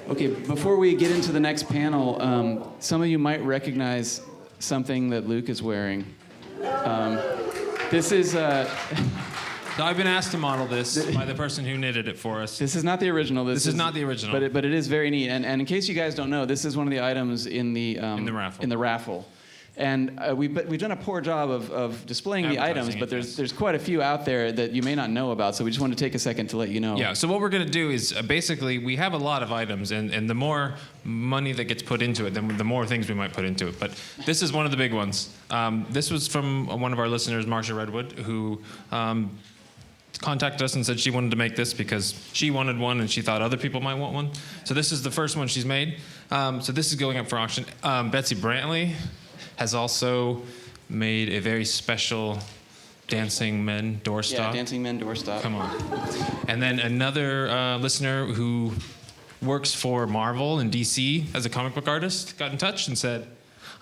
Okay, before we get into the next panel, some of you might recognize something that Luke is wearing. This is... I've been asked to model this by the person who knitted it for us. This is not the original. This is not the original. But it is very neat. And in case you guys don't know, this is one of the items in the raffle. In the raffle. And we've done a poor job of displaying the items, but there's quite a few out there that you may not know about. So we just want to take a second to let you know. Yeah. So what we're going to do is basically we have a lot of items, and the more money that gets put into it, then the more things we might put into it. But this is one of the big ones. This was from one of our listeners, Marcia Redwood, who contacted us and said she wanted to make this because she wanted one and she thought other people might want one. So this is the first one she's made. So this is going up for auction. Betsy Brantley has also made a very special Dancing Men doorstop. Yeah, Dancing Men doorstop. Come on. And then another listener who works for Marvel and DC as a comic book artist got in touch and said,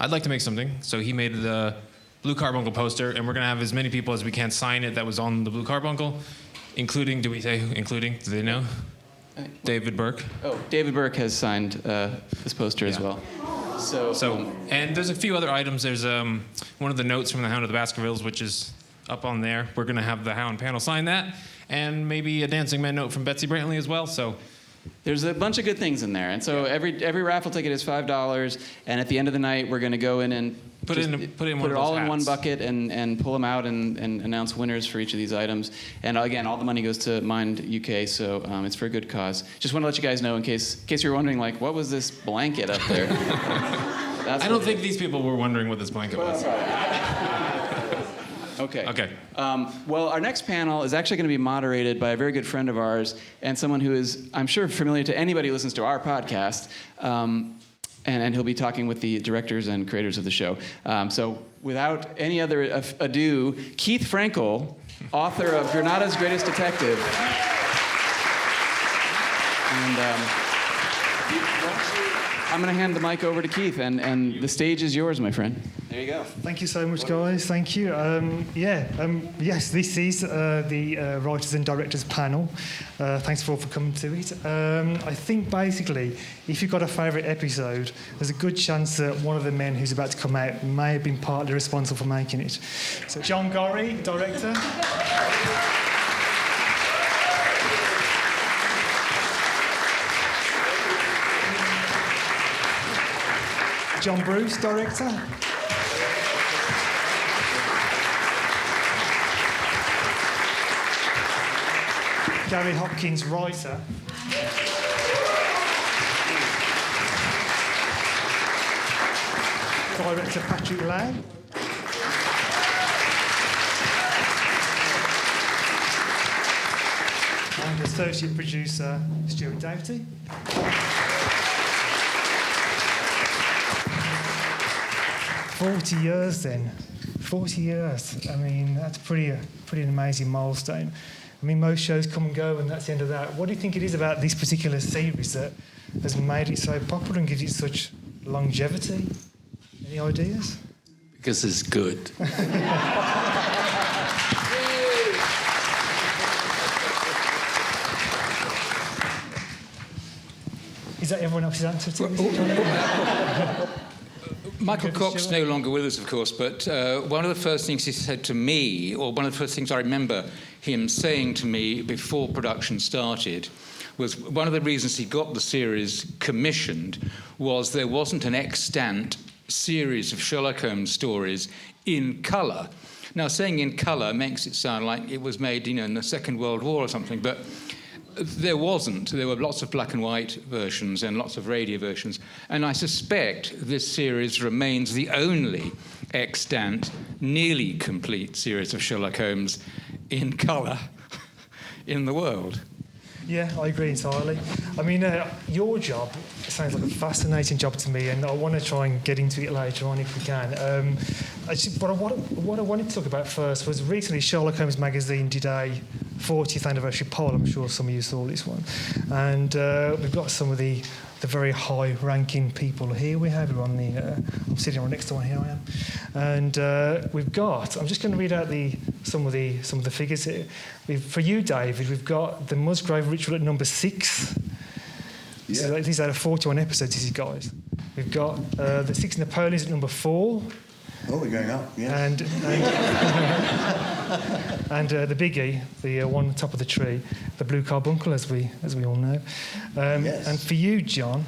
I'd like to make something. So he made the Blue Carbuncle poster, and we're going to have as many people as we can sign it that was on the Blue Carbuncle, including, do we say including? Do they know? David Burke. Oh, David Burke has signed this poster as well. So, and there's a few other items. There's one of the notes from the Hound of the Baskervilles, which is up on there. We're going to have the Hound panel sign that, and maybe a Dancing Men note from Betsy Brantley as well. So there's a bunch of good things in there. And so every raffle ticket is $5, and at the end of the night, we're going to go in and put it all in one bucket and pull them out and announce winners for each of these items. And again, all the money goes to Mind UK, so it's for a good cause. Just want to let you guys know in case you're wondering, like, what was this blanket up there? I don't think these people were wondering what this blanket was. Okay. Well, our next panel is actually going to be moderated by a very good friend of ours and someone who is, I'm sure, familiar to anybody who listens to our podcast. And he'll be talking with the directors and creators of the show. So without any other ado, Keith Frankel, author of Granada's Greatest Detective. And I'm going to hand the mic over to Keith, and the stage is yours, my friend. There you go. Thank you so much, guys. Thank you. Yes, this is the writers and directors panel. Thanks for coming to it. I think basically, if you've got a favourite episode, there's a good chance that one of the men who's about to come out may have been partly responsible for making it. So, John Gorrie, director. John Bruce, director. Gary Hopkins, writer. Director Patrick Lau. And associate producer Stuart Doughty. 40 years then. 40 years. I mean, that's pretty an amazing milestone. I mean, most shows come and go, and that's the end of that. What do you think it is about this particular series that has made it so popular and gives it such longevity? Any ideas? Because it's good. Is that everyone else's answer to this? Michael Cox no longer with us, of course, but one of the first things he said to me, or one of the first things I remember him saying to me before production started, was one of the reasons he got the series commissioned was there wasn't an extant series of Sherlock Holmes stories in colour. Now, saying in colour makes it sound like it was made, in the Second World War or something, but there wasn't. There were lots of black and white versions and lots of radio versions. And I suspect this series remains the only extant, nearly complete series of Sherlock Holmes in colour in the world. Yeah, I agree entirely. I mean, your job sounds like a fascinating job to me, and I want to try and get into it later on if we can. What I wanted to talk about first was recently Sherlock Holmes magazine did a 40th anniversary poll. I'm sure some of you saw this one. And we've got some of the very high-ranking people here. We have on the... I'm sitting right next to one here, I am. And we've got... I'm just going to read out some of the figures here. For you, David, we've got the Musgrave ritual at number 6. So this is out of 41 episodes, this is, guys. We've got the Six Napoleons at number 4. Oh, we're going up, yes. And the biggie, the one on the top of the tree, the Blue Carbuncle, as we all know. Yes. And for you, John,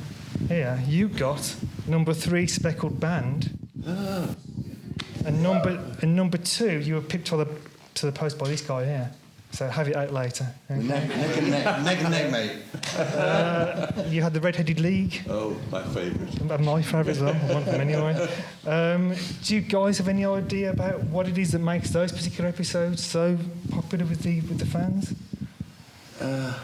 here, you got number 3, Speckled Band. Ah. And number 2, you were picked to the post by this guy here. So have it out later. Okay? Neck and neck, mate. You had the Red-Headed League. Oh, my favourite. My favourite as well, one of them anyway. Do you guys have any idea about what it is that makes those particular episodes so popular with the fans? Wow.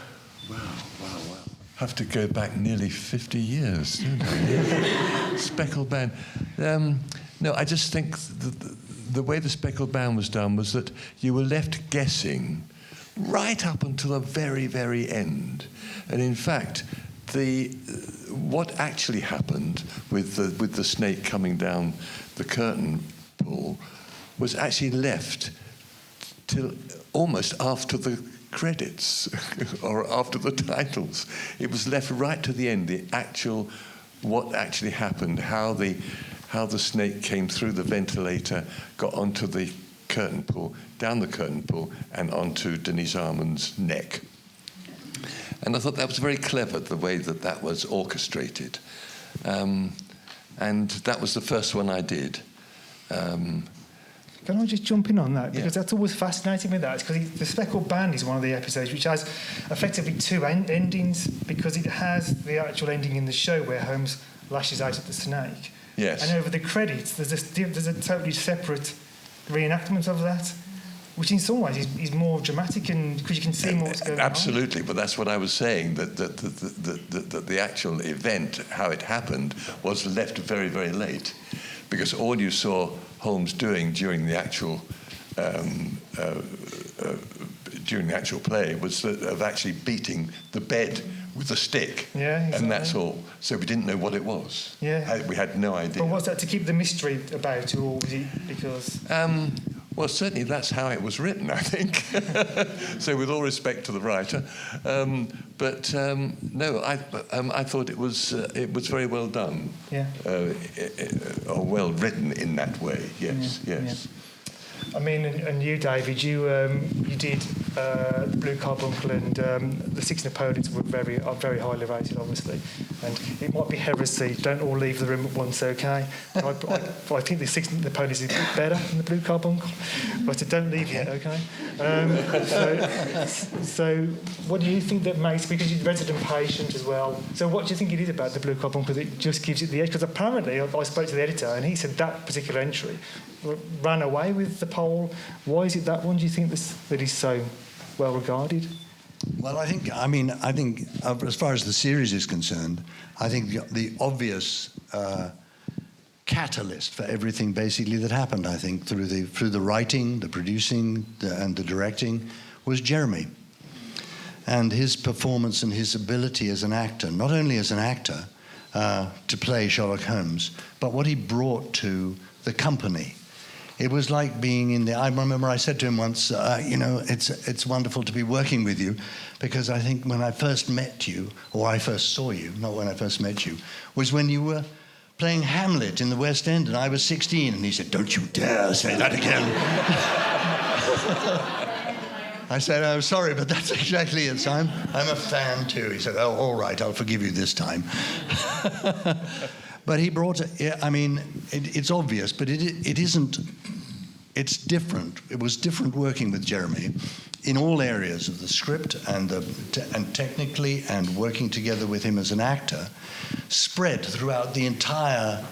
Have to go back nearly 50 years, don't I? Speckled Band. No, I just think the way the Speckled Band was done was that you were left guessing right up until the very, very end. And in fact, what actually happened with the snake coming down the curtain pull was actually left till almost after the credits or after the titles. It was left right to the end, what actually happened, how the snake came through the ventilator, got onto the curtain pull, down the curtain pull, and onto Denise Armand's neck. And I thought that was very clever, the way that was orchestrated. And that was the first one I did. Can I just jump in on that? Because that's always fascinating with that. Because the Speckled Band is one of the episodes which has effectively 2 endings, because it has the actual ending in the show where Holmes lashes out at the snake. Yes. And over the credits, there's a totally separate reenactment of that, which in some ways is more dramatic, and because you can see more what's going on. Absolutely, but that's what I was saying, that the actual event, how it happened, was left very, very late, because all you saw Holmes doing during the actual play was of actually beating the bed with a stick. Yeah, exactly. And that's all. So we didn't know what it was. Yeah. We had no idea. But was that to keep the mystery about, or was it because... Well, certainly that's how it was written, I think. So with all respect to the writer. No, I thought it was very well done. Yeah. Or well written in that way, yes, Yeah. yes. I mean, and you, David, you did the Blue Carbuncle and the Six Napoleons were very highly rated, obviously. And it might be heresy. Don't all leave the room at once, okay? I think the Six Napoleons is a bit better than the Blue Carbuncle, but don't leave yet, okay? So what do you think that makes, because you're resident patient as well, so what do you think it is about the Blue Carbuncle that just gives it the edge? Because apparently I spoke to the editor and he said that particular entry ran away with the poll. Why is it that one, do you think, that is so well regarded? Well, I think as far as the series is concerned, I think the obvious catalyst for everything basically that happened, I think, through the writing, the producing, and the directing, was Jeremy. And his performance and his ability as an actor, not only as an actor to play Sherlock Holmes, but what he brought to the company. It was like being in the... I remember I said to him once, it's wonderful to be working with you, because I think when I first met you, or I first saw you, not when I first met you, was when you were playing Hamlet in the West End, and I was 16, and he said, "Don't you dare say that again." I said, "Oh, sorry, but that's exactly it. So I'm a fan too." He said, "Oh, all right, I'll forgive you this time." But he brought, it's obvious, but it isn't, it's different. It was different working with Jeremy in all areas of the script and technically, and working together with him as an actor, spread throughout the entire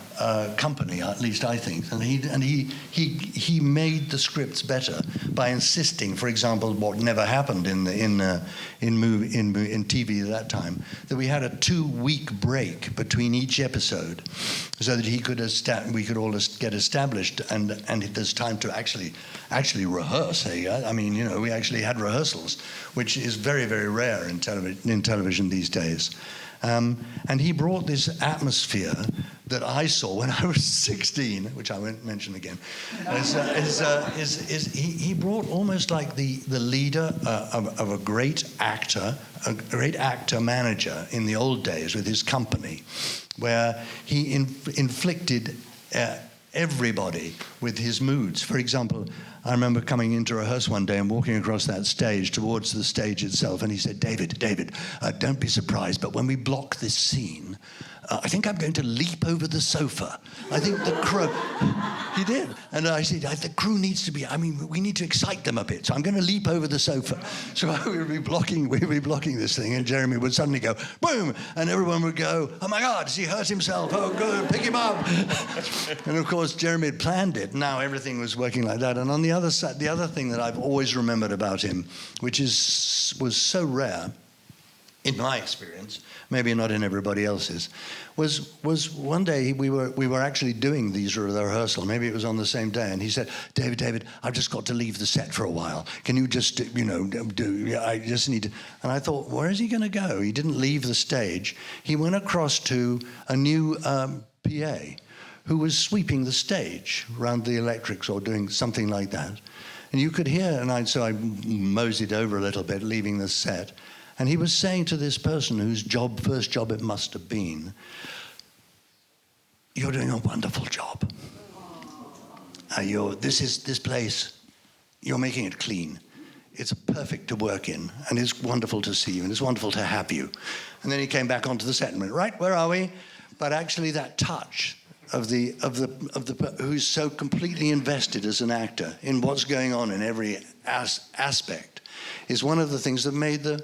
company, at least I think. And he made the scripts better by insisting, for example, what never happened in TV at that time, that we had a 2-week break between each episode, so that we could all get established, and there's time to actually rehearse. We actually had rehearsals, which is very, very rare in television these days. And he brought this atmosphere that I saw when I was 16, which I won't mention again. He brought almost like the leader of a great actor-manager in the old days with his company, where he inflicted everybody with his moods. For example, I remember coming into rehearse one day and walking across that stage towards the stage itself, and he said, David, don't be surprised, but when we block this scene, I think I'm going to leap over the sofa. I think the crew... He did. And I said, the crew needs to be... we need to excite them a bit, so I'm going to leap over the sofa. So we would be blocking this thing, and Jeremy would suddenly go, boom, and everyone would go, oh my God, has he hurt himself? Oh, good, pick him up. And of course, Jeremy had planned it. Now everything was working like that. And on the other side, the other thing that I've always remembered about him, which was so rare, in my experience, maybe not in everybody else's, was one day we were actually doing the rehearsal. Maybe it was on the same day, and he said, David, I've just got to leave the set for a while. Can you just, I just need to... And I thought, where is he going to go? He didn't leave the stage. He went across to a new PA who was sweeping the stage around the electrics or doing something like that. And you could hear, so I moseyed over a little bit, leaving the set. And he was saying to this person whose first job it must have been, you're doing a wonderful job. This place, you're making it clean. It's perfect to work in, and it's wonderful to see you, and it's wonderful to have you. And then he came back onto the set and went, right, where are we? But actually that touch of the who's so completely invested as an actor in what's going on in every aspect is one of the things that made the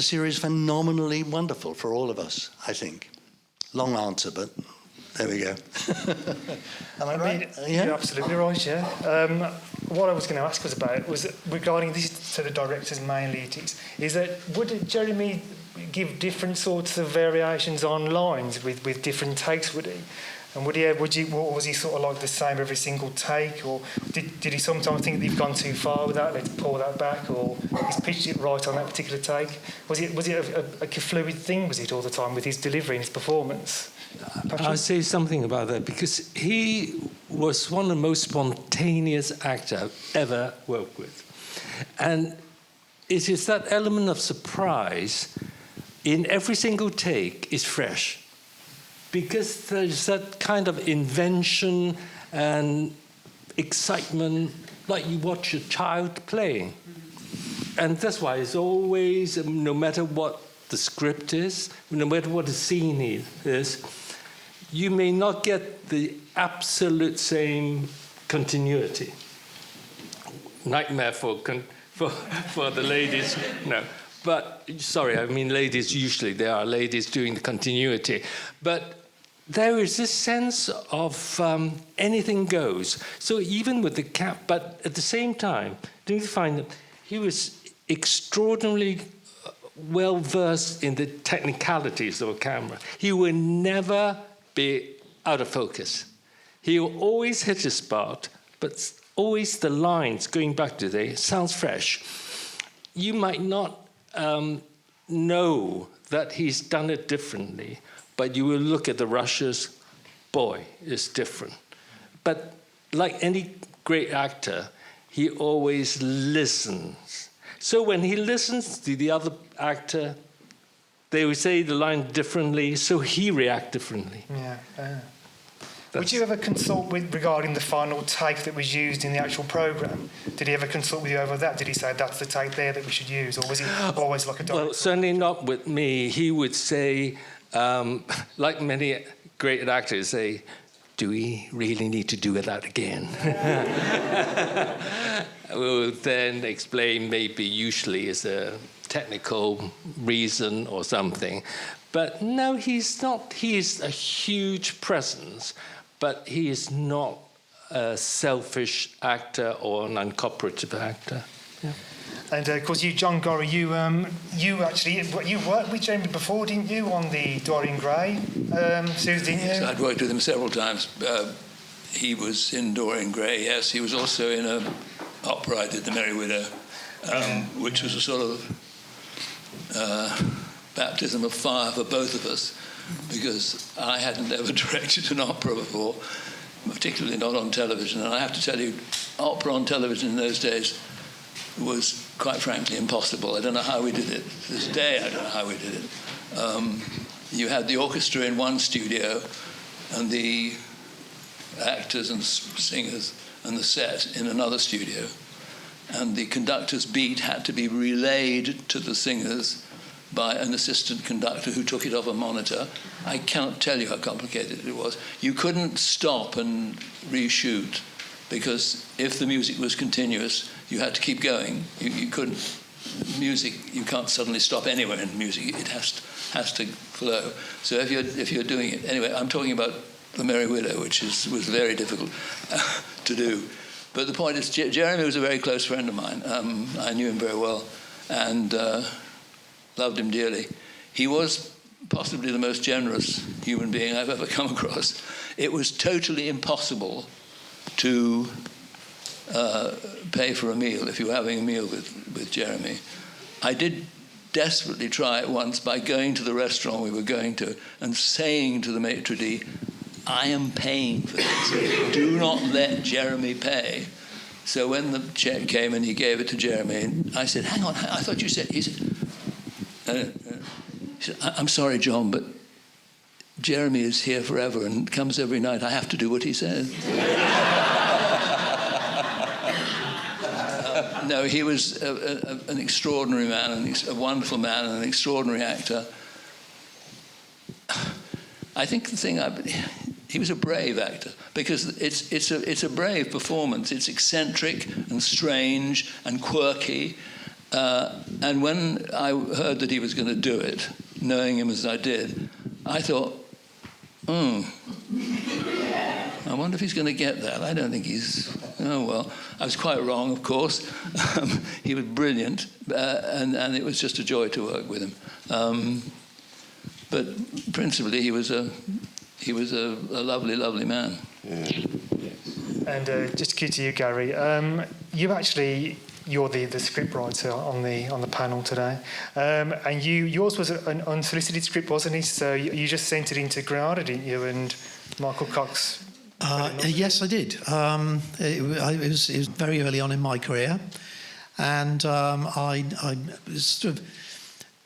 series phenomenally wonderful for all of us, I think. Long answer, but there we go. Am I right? Yeah? You're absolutely right, yeah. What I was going to ask was regarding this to the director's main duties, is that would Jeremy give different sorts of variations on lines with different takes, would he? And was he sort of like the same every single take, or did he sometimes think that you've gone too far with that, let's pull that back, or he's pitched it right on that particular take? Was it a fluid thing, was it, all the time with his delivery and his performance? Patrick? I'll say something about that, because he was one of the most spontaneous actors I've ever worked with. And it is that element of surprise in every single take is fresh. Because there's that kind of invention and excitement, like you watch a child playing. And that's why it's always, no matter what the script is, no matter what the scene is, you may not get the absolute same continuity. Nightmare for the ladies, no. But, sorry, I mean ladies, usually there are ladies doing the continuity. But there is this sense of anything goes. So even with the cap, but at the same time, do you find that he was extraordinarily well-versed in the technicalities of a camera. He will never be out of focus. He will always hit his spot, but always the lines, going back to the, sounds fresh. You might not know that he's done it differently, but you will look at the rushes, boy, it's different. But like any great actor, he always listens. So when he listens to the other actor, they will say the line differently, so he reacts differently. Yeah. Would you ever consult with regarding the final take that was used in the actual programme? Did he ever consult with you over that? Did he say that's the take there that we should use, or was he always like a director? Well, certainly not with me. He would say, like many great actors, say, do we really need to do that again? We'll then explain maybe usually as a technical reason or something. But no, he's not. He is a huge presence, but he is not a selfish actor or an uncooperative actor. Yeah. And of course, you, John Gorrie, you worked with Jamie before, didn't you, on the Dorian Gray series, didn't you? Yes, I'd worked with him several times. He was in Dorian Gray, yes. He was also in an opera I did, The Merry Widow, which was a sort of baptism of fire for both of us, because I hadn't ever directed an opera before, particularly not on television. And I have to tell you, opera on television in those days was, quite frankly, impossible. I don't know how we did it. To this day, I don't know how we did it. You had the orchestra in one studio and the actors and singers and the set in another studio. And the conductor's beat had to be relayed to the singers by an assistant conductor who took it off a monitor. I cannot tell you how complicated it was. You couldn't stop and reshoot, because if the music was continuous, you had to keep going. You couldn't. Music, you can't suddenly stop anywhere in music. It has to flow. So if you're doing it anyway, I'm talking about The Merry Widow, which was very difficult to do. But the point is, Jeremy was a very close friend of mine. I knew him very well and loved him dearly. He was possibly the most generous human being I've ever come across. It was totally impossible to pay for a meal if you were having a meal with Jeremy. I did desperately try it once by going to the restaurant we were going to and saying to the maitre d', I am paying for this. Do not let Jeremy pay. So when the check came and he gave it to Jeremy, I said, hang on, I thought you said... He said, I'm sorry, John, but Jeremy is here forever and comes every night. I have to do what he says. No, he was an extraordinary man, a wonderful man, and an extraordinary actor. I think the thing he was a brave actor, because it's a brave performance. It's eccentric and strange and quirky. And when I heard that he was going to do it, knowing him as I did, I thought, I wonder if he's going to get that. I don't think he's... Oh, well, I was quite wrong, of course. He was brilliant, and it was just a joy to work with him. But principally, he was a lovely, lovely man. Yeah. And just key to you, Gary. You're the script writer on the panel today, and yours was an unsolicited script, wasn't it? So you just sent it into Granada, didn't you? And Michael Cox. Yes, I did. It was very early on in my career, and I was sort of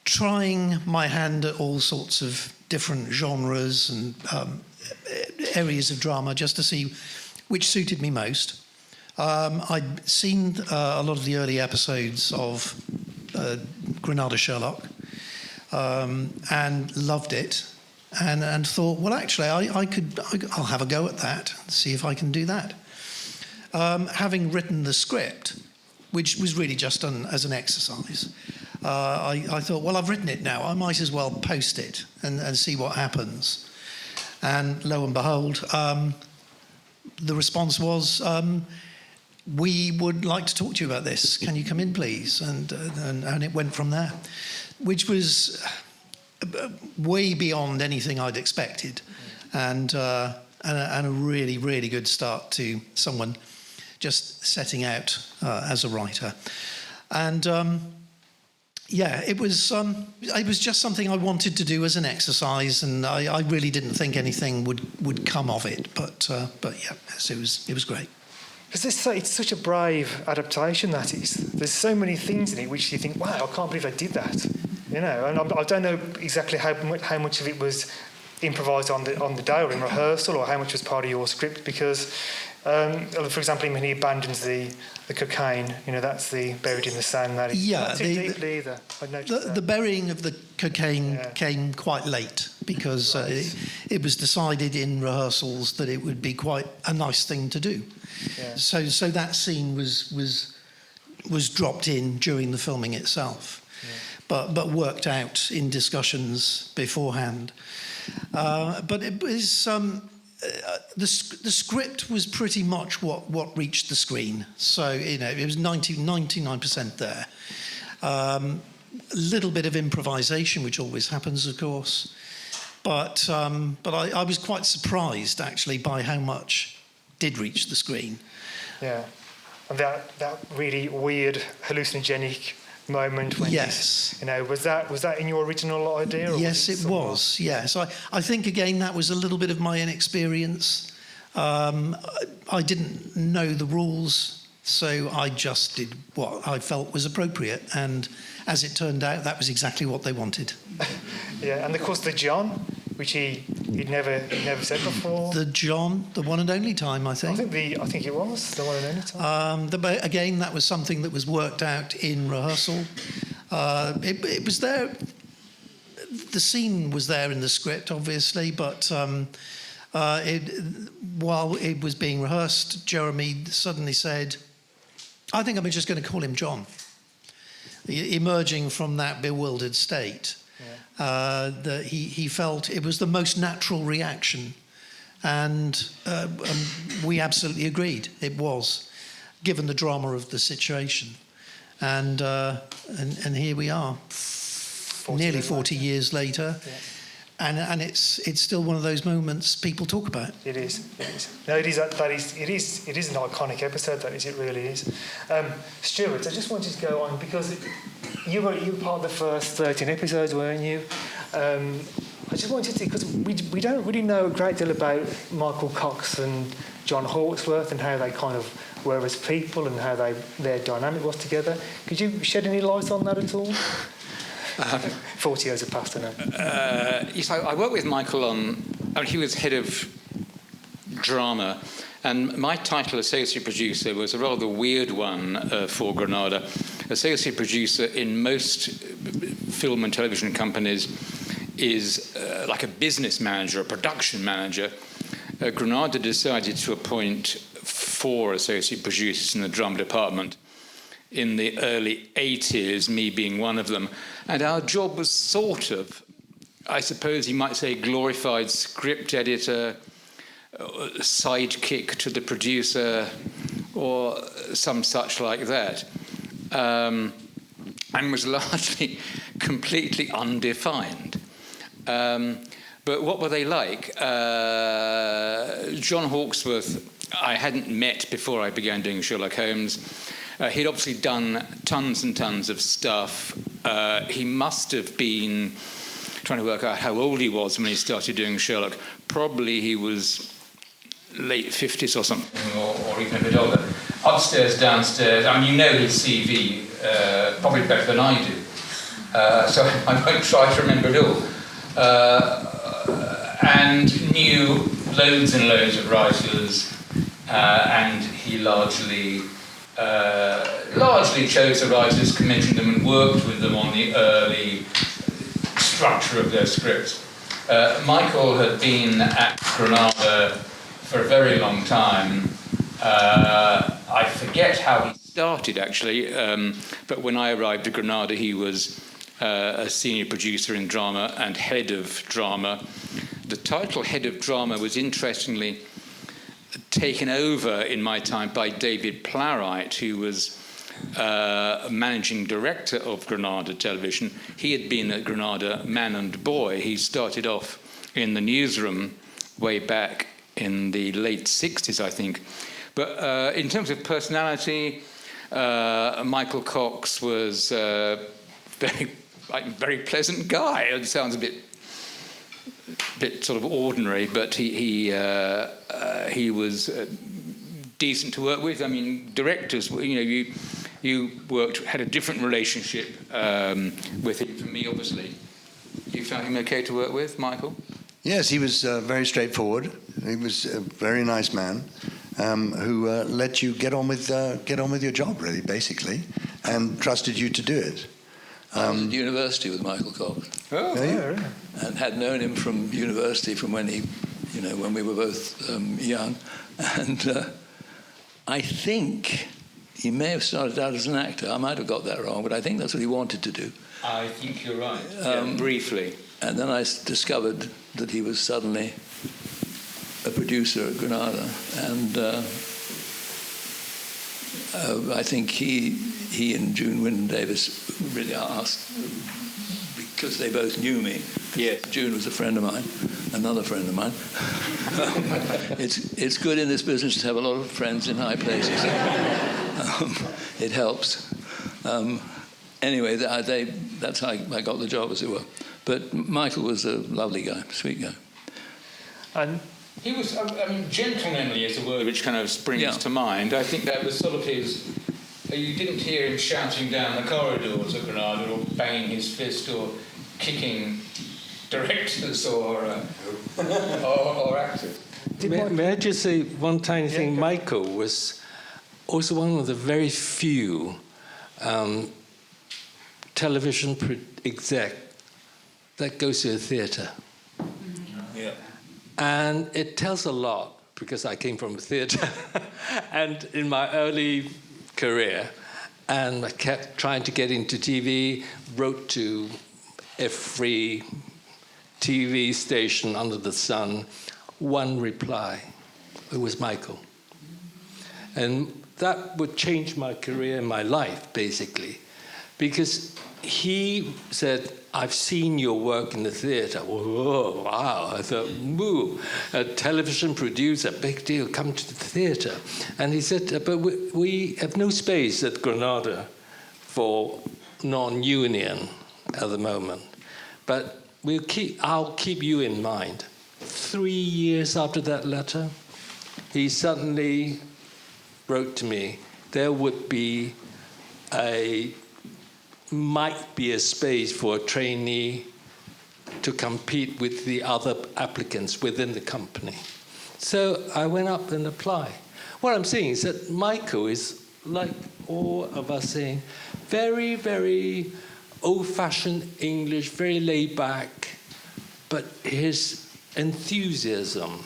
trying my hand at all sorts of different genres and areas of drama just to see which suited me most. I'd seen a lot of the early episodes of Granada Sherlock and loved it, and thought, well, actually, I'll have a go at that and see if I can do that. Having written the script, which was really just done as an exercise, I thought, well, I've written it now. I might as well post it and see what happens. And lo and behold, the response was, we would like to talk to you about this. Can you come in, please? And it went from there, which was way beyond anything I'd expected, and a really, really good start to someone just setting out as a writer. And it was just something I wanted to do as an exercise, and I really didn't think anything would come of it. But yes, it was great. Because it's such a brave adaptation, that is. There's so many things in it which you think, wow, I can't believe I did that. You know, and I don't know exactly how much of it was improvised on the day or in rehearsal, or how much was part of your script, because, for example, when he abandons the cocaine, you know, that's the buried in the sand. That is not too deeply either. I noticed the burying of the cocaine came quite late, because it was decided in rehearsals that it would be quite a nice thing to do. Yeah. So that scene was dropped in during the filming itself, but worked out in discussions beforehand. But it was the script was pretty much what reached the screen. So it was 99% there. A little bit of improvisation, which always happens, of course. But I was quite surprised actually by how much did reach the screen. Yeah, and that really weird hallucinogenic moment when Yes. was that in your original idea? Or Yes, it was. Yes, I think again that was a little bit of my inexperience. I didn't know the rules, so I just did what I felt was appropriate, and as it turned out, that was exactly what they wanted. Yeah, and of course the John, which he'd never said before. The John, the one and only time, I think. I think it was the one and only time. Again, that was something that was worked out in rehearsal. It was there. The scene was there in the script, obviously, but while it was being rehearsed, Jeremy suddenly said, "I think I'm just going to call him John," emerging from that bewildered state. That he felt it was the most natural reaction, and we absolutely agreed it was, given the drama of the situation, and here we are, nearly 40 years later, and it's still one of those moments people talk about. It is. No, it is an iconic episode. That is. It really is. Stuart, I just wanted to go on because you were part of the first 13 episodes, weren't you? I just wanted to, because we don't really know a great deal about Michael Cox and John Hawksworth and how they kind of were as people and how their dynamic was together. Could you shed any light on that at all? 40 years have passed, I know. Yes, I worked with Michael he was head of drama, and my title, associate producer, was a rather weird one for Granada. Associate producer in most film and television companies is like a business manager, a production manager. Granada decided to appoint 4 associate producers in the drama department in the early 80s, me being one of them. And our job was sort of, I suppose you might say, glorified script editor, sidekick to the producer, or some such like that. And was largely completely undefined. But what were they like? John Hawksworth, I hadn't met before I began doing Sherlock Holmes. He'd obviously done tons and tons of stuff. He must have been trying to work out how old he was when he started doing Sherlock. Probably he was late 50s or something, or even a bit older. Upstairs, downstairs, I mean, you know his CV probably better than I do. So I won't try to remember it all. And knew loads and loads of writers, and he largely chose the writers, commissioned them, and worked with them on the early structure of their scripts. Michael had been at Granada for a very long time. I forget how he started, actually, but when I arrived at Granada, he was a senior producer in drama and head of drama. The title head of drama was interestingly taken over in my time by David Plowright, who was managing director of Granada Television. He had been at Granada man and boy. He started off in the newsroom way back in the late 60s, I think. But in terms of personality, Michael Cox was very pleasant guy. It sounds a bit sort of ordinary, but he was decent to work with. I mean, directors, you had a different relationship with him from me, obviously. You found him okay to work with, Michael? Yes, he was very straightforward. He was a very nice man who let you get on with your job, really, basically, and trusted you to do it. I was at university with Michael Cox. Oh, yeah. And had known him from university, from when when we were both young. And I think he may have started out as an actor. I might have got that wrong, but I think that's what he wanted to do. I think you're right. Briefly. And then I discovered that he was suddenly a producer at Granada. And I think he and June Wyndham Davis really asked, because they both knew me. Yes. June was a friend of mine, another friend of mine. It's good in this business to have a lot of friends in high places. It helps. anyway, that's how I got the job, as it were. But Michael was a lovely guy, sweet guy. And he was, I mean, gentlemanly is a word which kind of springs to mind. I think that was sort of his... You didn't hear him shouting down the corridors of Granada or banging his fist or kicking directors or actors. May I just say one tiny thing? Michael was also one of the very few television exec that goes to a theatre. Yeah. And it tells a lot, because I came from a theatre and in my early career, and I kept trying to get into TV, wrote to every TV station under the sun, one reply. It was Michael. And that would change my career and my life, basically, because he said, I've seen your work in the theatre. Whoa, wow. I thought, woo, a television producer, big deal, come to the theatre. And he said, but we have no space at Granada for non-union at the moment. But I'll keep you in mind. 3 years after that letter, he suddenly wrote to me, there would be might be a space for a trainee to compete with the other applicants within the company. So I went up and applied. What I'm saying is that Michael is, like all of us saying, very, very old-fashioned English, very laid back, but his enthusiasm,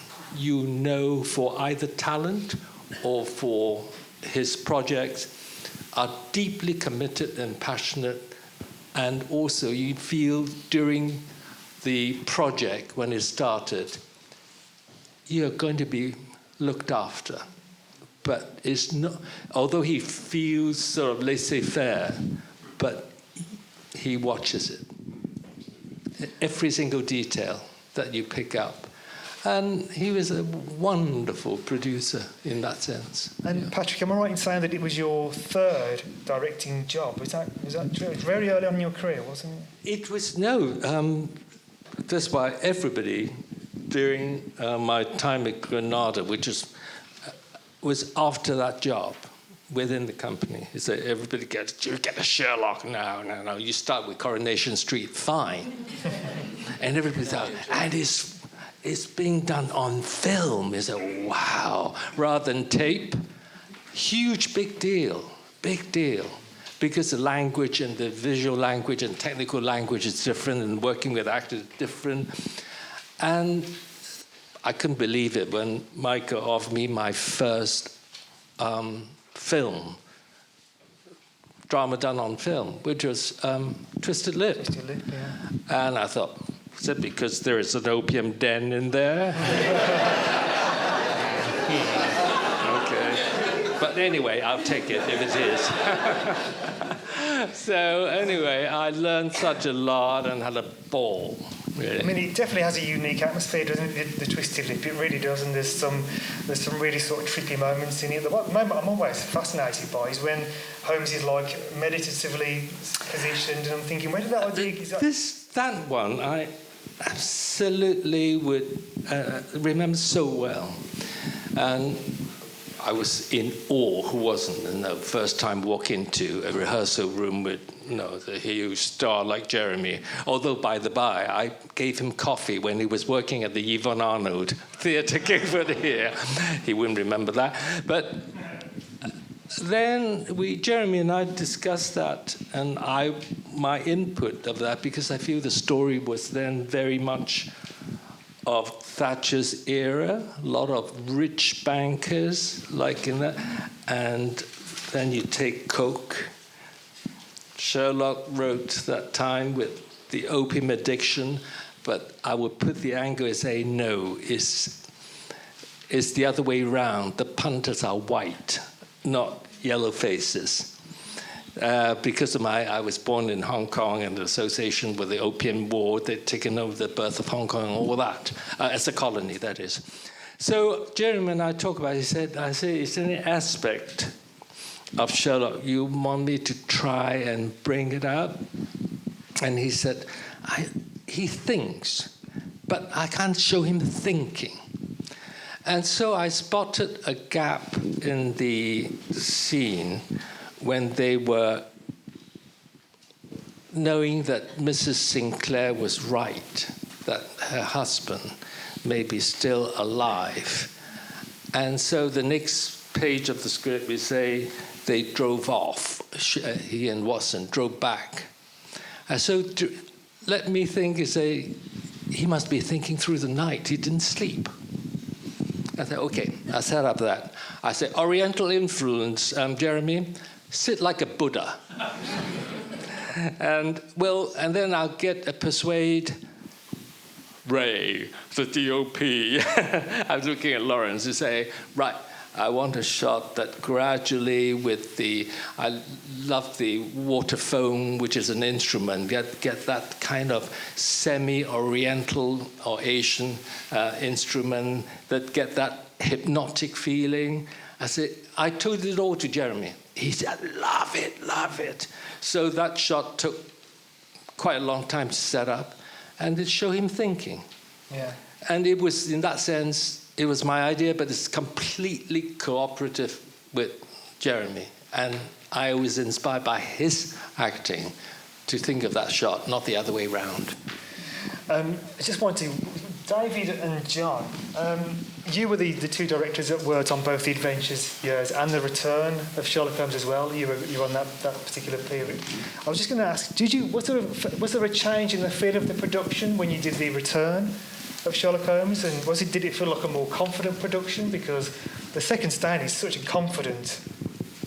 for either talent or for his projects, are deeply committed and passionate, and also you feel during the project when it started, you're going to be looked after. But it's not, although he feels sort of laissez-faire, but he watches it. Every single detail that you pick up. And he was a wonderful producer in that sense. And Patrick, am I right in saying that it was your third directing job? Was that true? It was very early on in your career, wasn't it? It was, no. That's why everybody during my time at Granada, which was after that job within the company, is that everybody you get a Sherlock. No. You start with Coronation Street, fine. And everybody thought, and it's being done on film. Is a wow, rather than tape. Huge, big deal, because the language and the visual language and technical language is different, and working with actors is different. And I couldn't believe it when Michael offered me my first film, drama done on film, which was Twisted Lip. Twisted Lip, yeah. And I thought, is it because there is an opium den in there? Okay. But anyway, I'll take it if it is. So anyway, I learned such a lot and had a ball. Really. I mean, it definitely has a unique atmosphere, doesn't it? The Twisted Lip, it really does, and there's some really sort of trippy moments in it. The moment I'm always fascinated by is when Holmes is like meditatively positioned, and I'm thinking, where did that idea? That one I absolutely would remember so well, and I was in awe. Who wasn't? The first time walk into a rehearsal room with the huge star like Jeremy. Although, by the by, I gave him coffee when he was working at the Yvonne Arnold Theatre Guildford here. He wouldn't remember that. But then Jeremy and I discussed that, and my input of that, because I feel the story was then very much of Thatcher's era, a lot of rich bankers like in that, and then you take Coke. Sherlock wrote that time with the opium addiction, but I would put the angle and say, no, it's the other way around. The punters are white, not yellow faces. Because of I was born in Hong Kong and the association with the Opium War, they'd taken over the birth of Hong Kong and all that, as a colony, that is. So Jeremy and I talk about it. I said, is there any aspect of Sherlock you want me to try and bring it out? And he said, he thinks, but I can't show him thinking. And so I spotted a gap in the scene when they were knowing that Mrs. Sinclair was right, that her husband may be still alive. And so the next page of the script, we say they drove off. He and Watson drove back. And so let me think, he must be thinking through the night. He didn't sleep. I said, okay, I set up that. I said, Oriental influence, Jeremy, sit like a Buddha. and then I'll persuade Ray, the DOP. I was looking at Lawrence to say, right, I want a shot that gradually I love the water foam, which is an instrument, get that kind of semi-Oriental or Asian instrument, that get that hypnotic feeling. I told it all to Jeremy. He said, love it. So that shot took quite a long time to set up, and it showed him thinking. Yeah. And it was, in that sense, it was my idea, but it's completely cooperative with Jeremy. And I was inspired by his acting to think of that shot, not the other way around. I just want to, David and John, you were the two directors that worked on both the Adventures years and the return of Sherlock Holmes as well. You were on that particular period. I was just going to ask, was there a change in the feel of the production when you did the return of Sherlock Holmes, and did it feel like a more confident production? Because the second stand is such a confident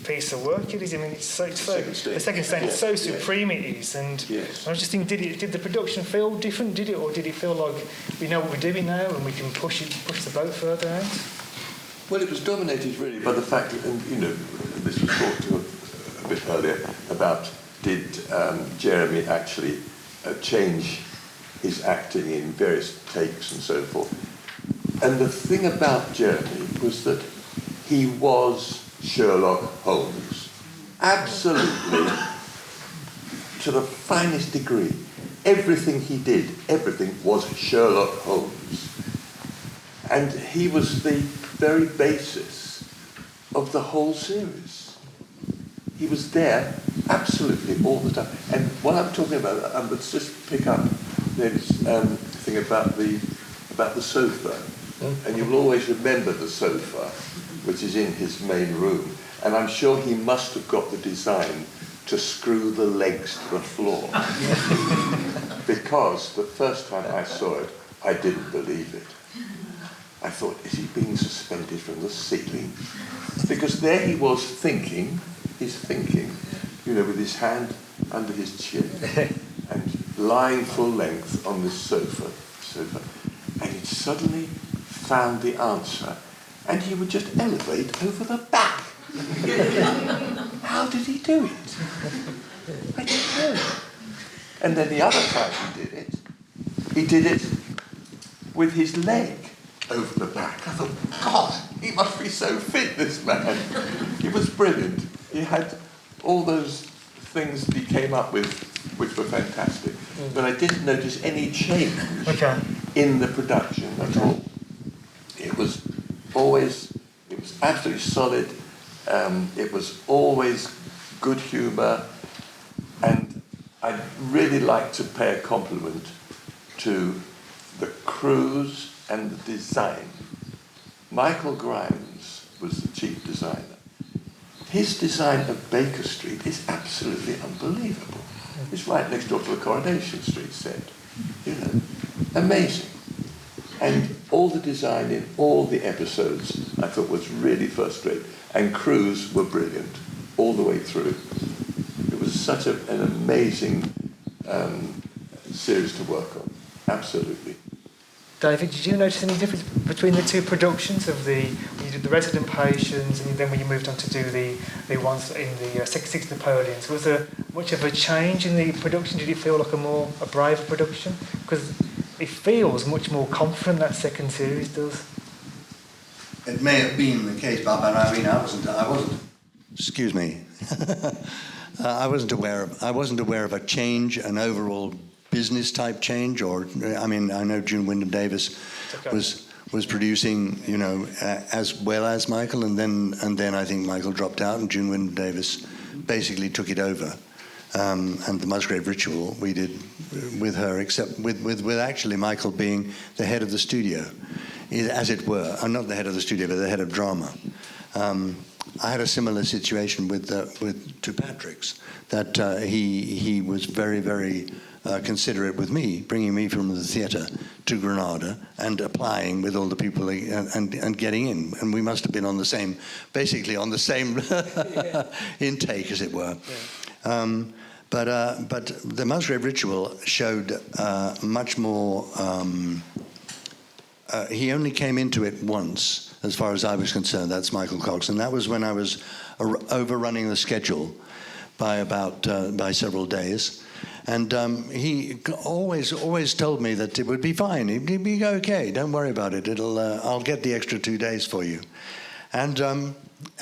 piece of work. It is. I mean, the second stand is so supreme. It is, and I was just thinking, did the production feel different? Or did it feel like we know what we're doing now and we can push the boat further out? Well, it was dominated really by the fact that, and this was talked to a bit earlier about did Jeremy actually change his acting in various takes and so forth. And the thing about Jeremy was that he was Sherlock Holmes. Absolutely, to the finest degree. Everything he did, everything was Sherlock Holmes. And he was the very basis of the whole series. He was there absolutely all the time. And what I'm talking about, let's just pick up this thing about the sofa, and you'll always remember the sofa, which is in his main room. And I'm sure he must have got the design to screw the legs to the floor, because the first time I saw it, I didn't believe it. I thought, is he being suspended from the ceiling? Because there he was thinking, with his hand under his chin, and lying full length on this sofa, and he suddenly found the answer, and he would just elevate over the back. How did he do it? I don't know. And then the other time he did it with his leg over the back. I thought, God, he must be so fit, this man. He was brilliant. He had all those things that he came up with, which were fantastic. But I didn't notice any change in the production at all. It was absolutely solid. It was always good humour. And I'd really like to pay a compliment to the crews and the design. Michael Grimes was the chief designer. His design of Baker Street is absolutely unbelievable. It's right next door to the Coronation Street set. Amazing. And all the design in all the episodes I thought was really first rate. And crews were brilliant all the way through. It was such an amazing series to work on. Absolutely. David, did you notice any difference between the two productions of when you did the Resident Patients and then when you moved on to do the ones in the Six Napoleons? Was there much of a change in the production? Did it feel like a braver production? Because it feels much more confident, that second series does. It may have been the case, but I wasn't. Excuse me. I wasn't aware of a change, an overall business type change, or I mean, I know June Wyndham Davis was producing, you know, as well as Michael, and then I think Michael dropped out, and June Wyndham Davis basically took it over. And the Musgrave Ritual we did with her, except with actually Michael being the head of the studio, as it were. I'm not the head of the studio, but the head of drama. I had a similar situation with Two Patrick's, that he was very, very considerate with me, bringing me from the theatre to Granada and applying with all the people and getting in. And we must have been on the same, basically on the same intake, as it were. Yeah. But the Musgrave Ritual showed much more. He only came into it once, as far as I was concerned. That's Michael Cox, and that was when I was overrunning the schedule by several days. And he always told me that it would be fine. It'd be okay. Don't worry about it. I'll get the extra 2 days for you. And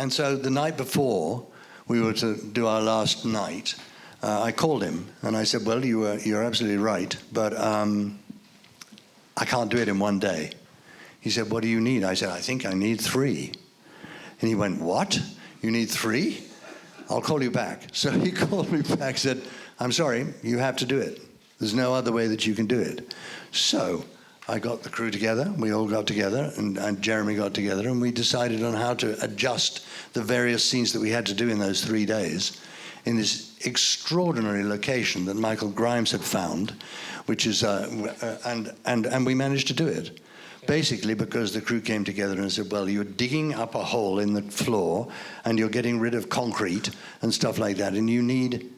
so the night before we were to do our last night, I called him and I said, "Well, you're absolutely right, but I can't do it in 1 day." He said, "What do you need?" I said, "I think I need 3." And he went, "What? You need 3? I'll call you back." So he called me back, said, "I'm sorry, you have to do it. There's no other way that you can do it." So I got the crew together, we all got together, and Jeremy got together, and we decided on how to adjust the various scenes that we had to do in those 3 days in this extraordinary location that Michael Grimes had found, which is, and we managed to do it. Basically because the crew came together and said, "Well, you're digging up a hole in the floor and you're getting rid of concrete and stuff like that, and you need,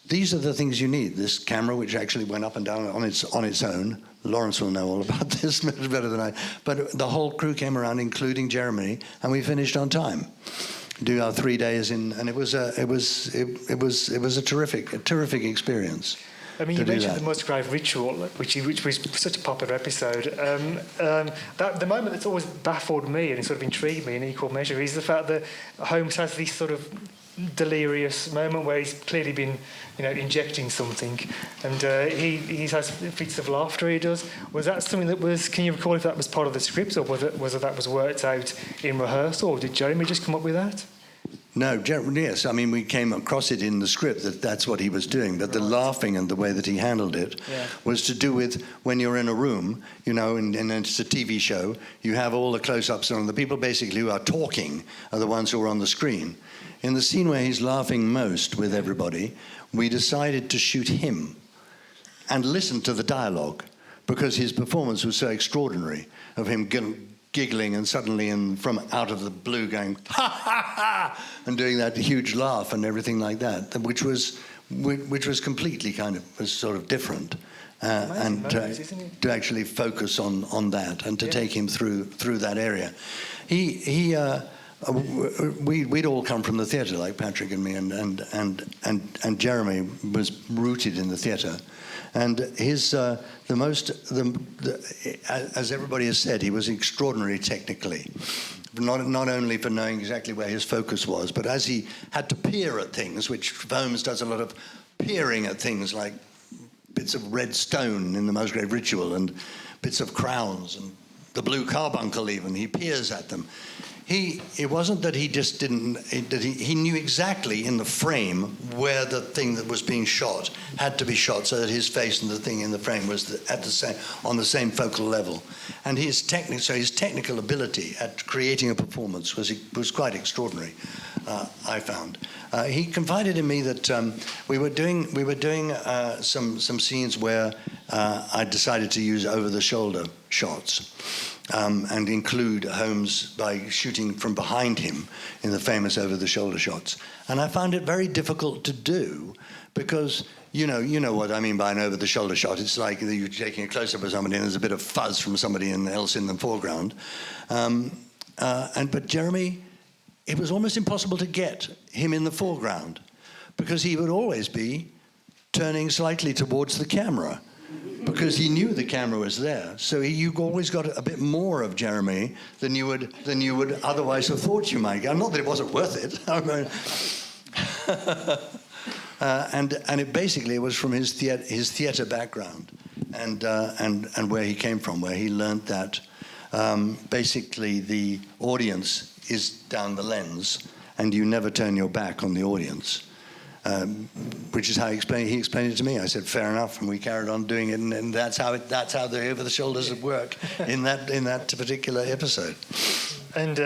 these are the things you need. This camera, which actually went up and down on its own. Lawrence will know all about this much better than I. But the whole crew came around, including Jeremy, and we finished on time. Do our 3 days in, and it was a terrific experience. I mean, you mentioned the Musgrave Ritual, which was such a popular episode. The moment that's always baffled me and sort of intrigued me in equal measure is the fact that Holmes has this sort of delirious moment where he's clearly been, you know, injecting something, and he has fits of laughter. He does. Was that something that was? Can you recall if that was part of the script, or was it that was worked out in rehearsal, or did Jeremy just come up with that? No, yes. I mean, we came across it in the script that's what he was doing, but the laughing and the way that he handled it was to do with when you're in a room, you know, and it's a TV show, you have all the close-ups on the people basically who are talking are the ones who are on the screen. In the scene where he's laughing most with everybody, we decided to shoot him and listen to the dialogue because his performance was so extraordinary of him giggling and suddenly from out of the blue going ha ha ha and doing that huge laugh and everything like that, which was completely kind of was sort of different, and to actually focus on that and to take him through that area. We'd all come from the theatre, like Patrick and me, and Jeremy was rooted in the theatre. And his as everybody has said, he was extraordinary technically, not only for knowing exactly where his focus was, but as he had to peer at things, which Holmes does a lot of peering at things like bits of red stone in the Musgrave Ritual and bits of crowns and the blue carbuncle even, he peers at them. It wasn't that he just didn't, that he knew exactly in the frame where the thing that was being shot had to be shot so that his face and the thing in the frame was on the same focal level. And his technical ability at creating a performance was quite extraordinary, I found. He confided in me that we were doing some scenes where I decided to use over-the-shoulder shots. And include Holmes by shooting from behind him in the famous over-the-shoulder shots. And I found it very difficult to do because, you know what I mean by an over-the-shoulder shot. It's like you're taking a close-up of somebody and there's a bit of fuzz from somebody else in the foreground. But Jeremy, it was almost impossible to get him in the foreground because he would always be turning slightly towards the camera. because he knew the camera was there. So you always got a bit more of Jeremy than you would otherwise have thought you might. Not that it wasn't worth it. I mean, and it basically was from his theatre background and where he came from, where he learnt that basically the audience is down the lens, and you never turn your back on the audience. Which is how he explained it to me. I said, fair enough, and we carried on doing it, and that's how the over the shoulders would work in that particular episode. And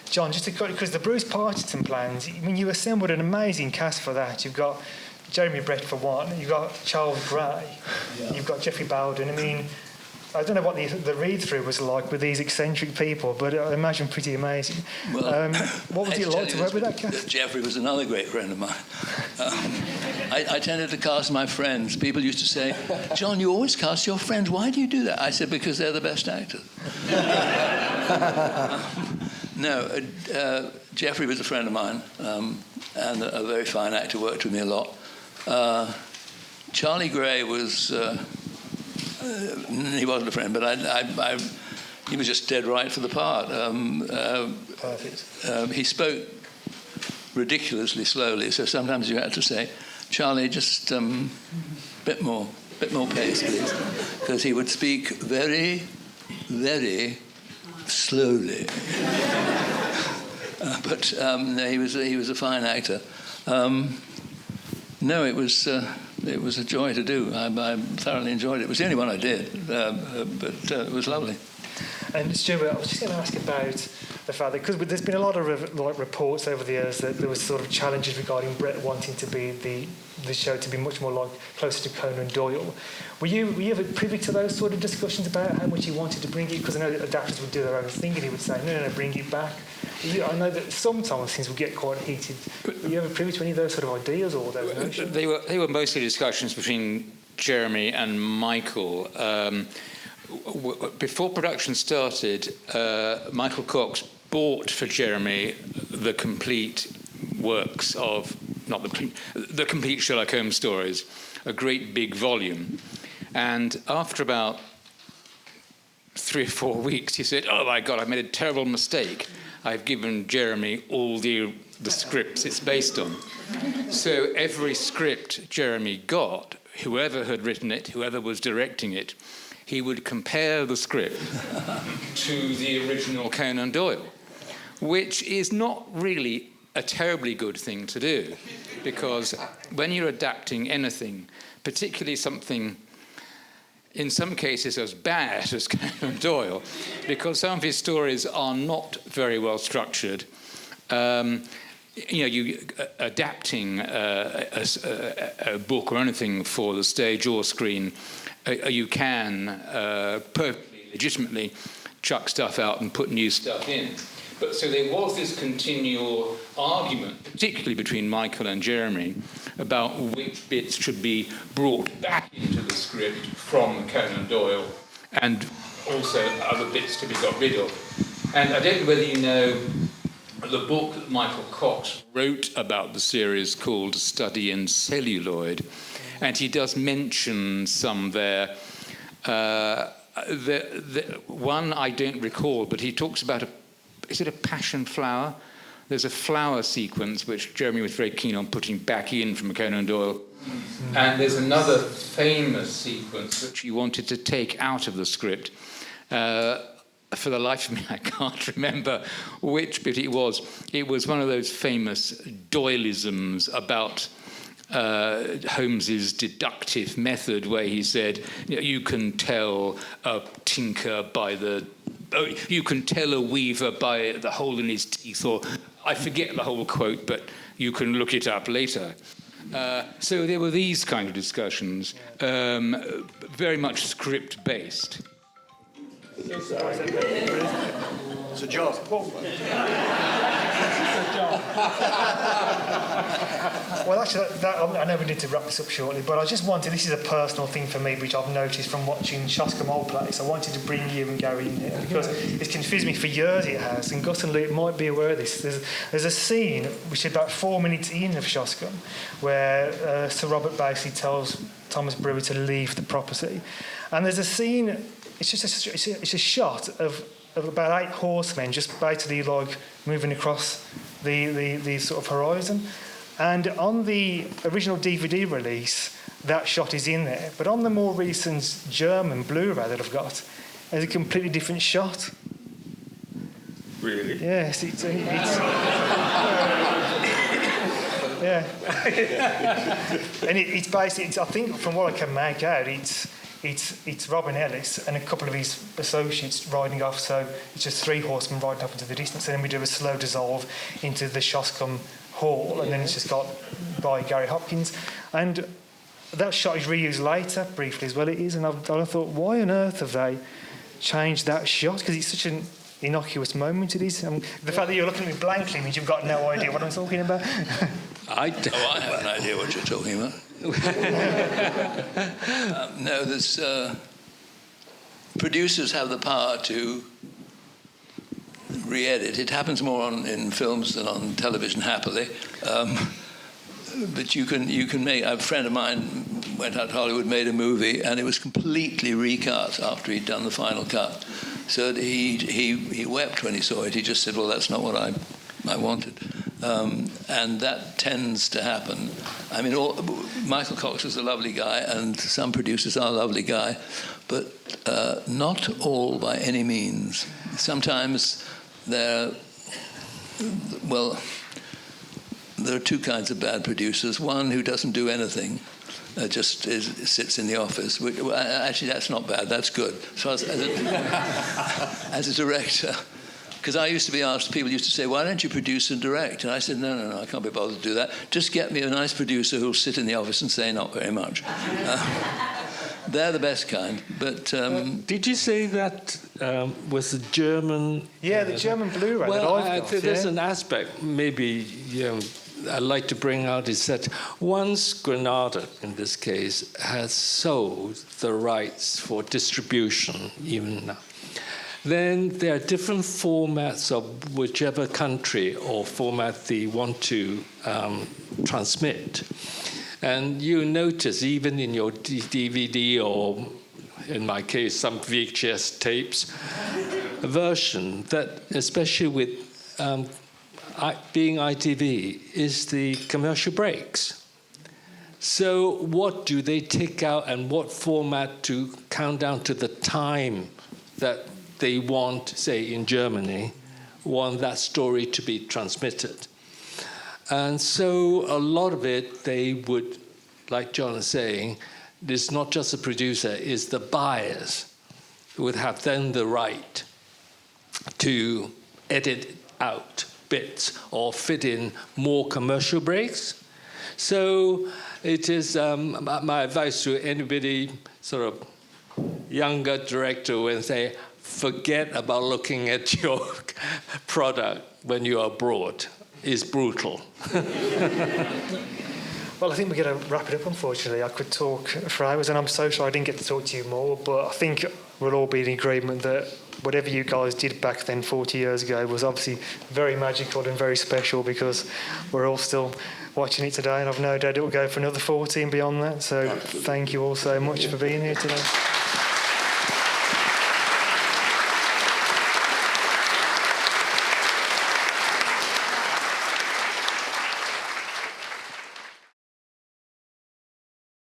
John, just to cut, because the Bruce Partington plans, I mean, you assembled an amazing cast for that. You've got Jeremy Brett for one, you've got Charles Gray, you've got Geoffrey Bowden. I mean, I don't know what the read-through was like with these eccentric people, but I imagine pretty amazing. Well, what was it like to work with that cast? Geoffrey was another great friend of mine. I tended to cast my friends. People used to say, John, you always cast your friends. Why do you do that? I said, because they're the best actors. Geoffrey was a friend of mine, and a very fine actor, worked with me a lot. Charlie Gray was... he wasn't a friend, but he was just dead right for the part. Perfect. He spoke ridiculously slowly, so sometimes you had to say, Charlie, just bit more pace, please, because he would speak very, very slowly. But he was a fine actor. It was a joy to do. I thoroughly enjoyed it. It was the only one I did, but it was lovely. And Stuart, I was just going to ask about the fact that, because there's been a lot of reports over the years that there was sort of challenges regarding Brett wanting to be the show to be much more closer to Conan Doyle. Were you ever privy to those sort of discussions about how much he wanted to bring it? Because I know that adapters would do their own thing, and he would say, no, bring it back. I know that sometimes things would get quite heated. Were you ever privy to any of those sort of ideas or those notions? They were mostly discussions between Jeremy and Michael. Before production started, Michael Cox bought for Jeremy the complete works of, the complete Sherlock Holmes stories, a great big volume. And after about 3 or 4 weeks, he said, oh my God, I made a terrible mistake. I've given Jeremy all the scripts it's based on. So every script Jeremy got, whoever had written it, whoever was directing it, he would compare the script to the original Conan Doyle, which is not really a terribly good thing to do, because when you're adapting anything, particularly something in some cases as bad as Conan Doyle, because some of his stories are not very well structured. Adapting a book or anything for the stage or screen, you can perfectly legitimately chuck stuff out and put new stuff in. But so there was this continual argument, particularly between Michael and Jeremy, about which bits should be brought back into the script from Conan Doyle and also other bits to be got rid of. And I don't know whether you know the book that Michael Cox wrote about the series called Study in Celluloid, and he does mention some there. The one I don't recall, but he talks about is it a passion flower? There's a flower sequence which Jeremy was very keen on putting back in from Conan Doyle. Mm-hmm. And there's another famous sequence which he wanted to take out of the script. For the life of me, I can't remember which bit it was. It was one of those famous Doyleisms about Holmes's deductive method, where he said, you can tell a tinker by you can tell a weaver by the hole in his teeth, or I forget the whole quote, but you can look it up later. So there were these kind of discussions, very much script-based. It's a job. Well, actually, I know we need to wrap this up shortly, but I just wanted, this is a personal thing for me, which I've noticed from watching Shoscombe Old Place. I wanted to bring you and Gary in here, because it's confused me for years, it has, and Gus and Luke might be aware of this. There's a scene, which is about 4 minutes in of Shoscombe, where Sir Robert basically tells Thomas Brewer to leave the property. And there's a scene, it's a shot of about 8 horsemen just basically like moving across the sort of horizon. And on the original DVD release, that shot is in there. But on the more recent German Blu-ray that I've got, there's a completely different shot. Really? Yes, it's yeah. And it's basically, I think from what I can make out, it's Robin Ellis and a couple of his associates riding off. So it's just 3 horsemen riding off into the distance, and then we do a slow dissolve into the Shoscombe Hall, and then it's just got by Gary Hopkins. And that shot is reused later, briefly as well. It is, and I thought, why on earth have they changed that shot? Because it's such an innocuous moment. It is. The fact that you're looking at me blankly means you've got no idea what I'm talking about. I have an idea what you're talking about. No, there's producers have the power to re-edit. It happens more in films than on television, happily. But you can make. A friend of mine went out to Hollywood, made a movie, and it was completely recut after he'd done the final cut. So he wept when he saw it. He just said, "Well, that's not what I wanted." And that tends to happen. I mean, Michael Cox was a lovely guy, and some producers are a lovely guy, but not all by any means. Sometimes there are 2 kinds of bad producers. One who doesn't do anything, just sits in the office. Actually, that's not bad. That's good. So as a director, because I used to be asked, people used to say, "Why don't you produce and direct?" And I said, no, I can't be bothered to do that. Just get me a nice producer who'll sit in the office and say, "Not very much." They're the best kind. But did you say that was the German? Yeah, the German Blu-ray that I've got. There's an aspect maybe I'd like to bring out is that once Granada, in this case, has sold the rights for distribution, even now, then there are different formats of whichever country or format they want to transmit. And you notice, even in your DVD or, in my case, some VHS tapes version, that especially with being ITV, is the commercial breaks. So what do they take out and what format to count down to the time that they want, say in Germany, want that story to be transmitted? And so a lot of it, they would, like John is saying, it's not just the producer, it's the buyers who would have then the right to edit out bits or fit in more commercial breaks. So it is my advice to anybody sort of younger director when say, forget about looking at your product when you're abroad. It's brutal. Well, I think we're going to wrap it up, unfortunately. I could talk for hours, and I'm so sorry I didn't get to talk to you more, but I think we'll all be in agreement that whatever you guys did back then 40 years ago was obviously very magical and very special, because we're all still watching it today, and I've no doubt it will go for another 40 and beyond that. So thank you all so much for being here today.